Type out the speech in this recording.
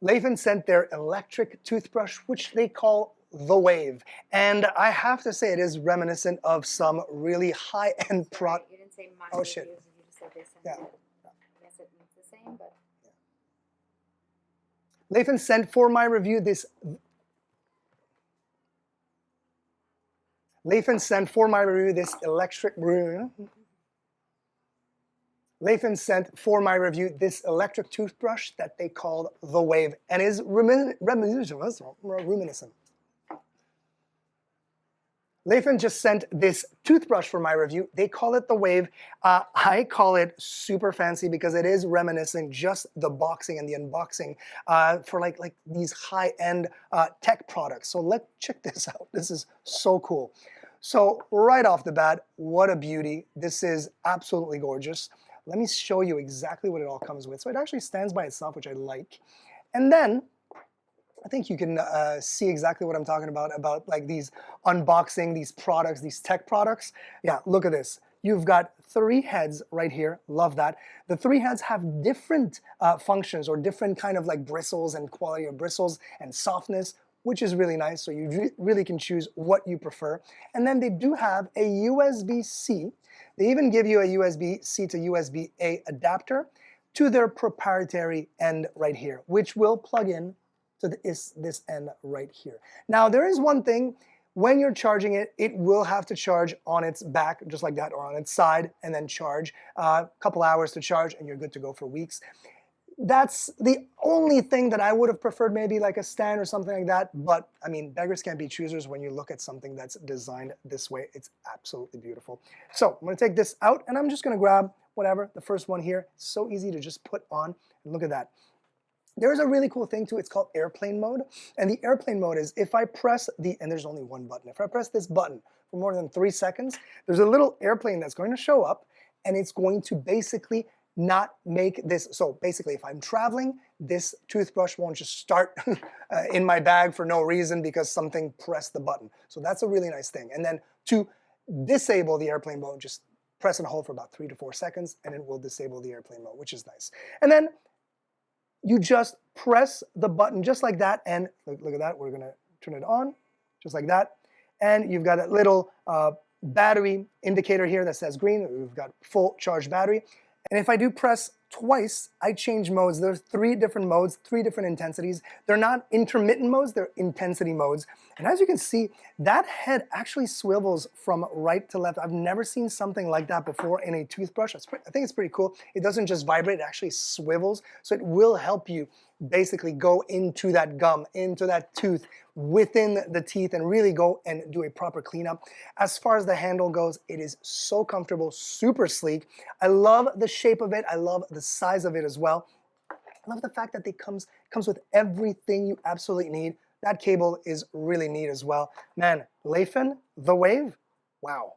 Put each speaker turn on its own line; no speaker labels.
Laifen sent their electric toothbrush, which they call the Wave. And I have to say it is reminiscent of some really high-end product.
You didn't say my
Oh,
reviews,
shit.
you just said they sent
Yeah.
it. I guess it means the same, but
Laifen sent for my review this. Laifen sent for my review this electric. Laifen sent for my review this electric toothbrush that they called the Wave and is reminiscent. Laifen just sent this toothbrush for my review. They call it the Wave. I call it super fancy because it is reminiscent, just the boxing and the unboxing for like these high-end tech products. So let's check this out. This is so cool. So right off the bat, what a beauty. This is absolutely gorgeous. Let me show you exactly what it all comes with. So it actually stands by itself, which I like. And then I think you can see exactly what I'm talking about like these unboxing, these products, these tech products. Yeah, look at this. You've got 3 heads right here. Love that. The 3 heads have different functions or different kind of like bristles and quality of bristles and softness, which is really nice. So you really can choose what you prefer. And then they do have a USB-C. They even give you a USB-C to USB-A adapter to their proprietary end right here, which will plug in to this end right here. Now, there is one thing. When you're charging it, it will have to charge on its back, just like that, or on its side, and then charge. A couple hours to charge, and you're good to go for weeks. That's the only thing that I would have preferred, maybe like a stand or something like that. But, I mean, beggars can't be choosers when you look at something that's designed this way. It's absolutely beautiful. So, I'm going to take this out, and I'm just going to grab whatever, the first one here. It's so easy to just put on, and look at that. There's a really cool thing too, it's called airplane mode. And the airplane mode is if I press and there's only one button, if I press this button for more than 3 seconds, there's a little airplane that's going to show up and it's going to basically not make this. So basically if I'm traveling, this toothbrush won't just start in my bag for no reason because something pressed the button. So that's a really nice thing. And then to disable the airplane mode, just press and hold for about 3 to 4 seconds and it will disable the airplane mode, which is nice. And then you just press the button just like that, and look at that, we're gonna turn it on, just like that. And you've got a little battery indicator here that says green. We've got full charged battery. And if I do press twice, I change modes. There's 3 different modes, 3 different intensities. They're not intermittent modes, they're intensity modes. And as you can see, that head actually swivels from right to left. I've never seen something like that before in a toothbrush. I think it's pretty cool. It doesn't just vibrate, it actually swivels. So it will help you basically go into that gum, into that tooth, within the teeth, and really go and do a proper cleanup. As far as the handle goes, it is so comfortable, super sleek. I love the shape of it. I love the size of it as well. I love the fact that it comes with everything you absolutely need. That cable is really neat as well. Man, Laifen, the Wave, wow.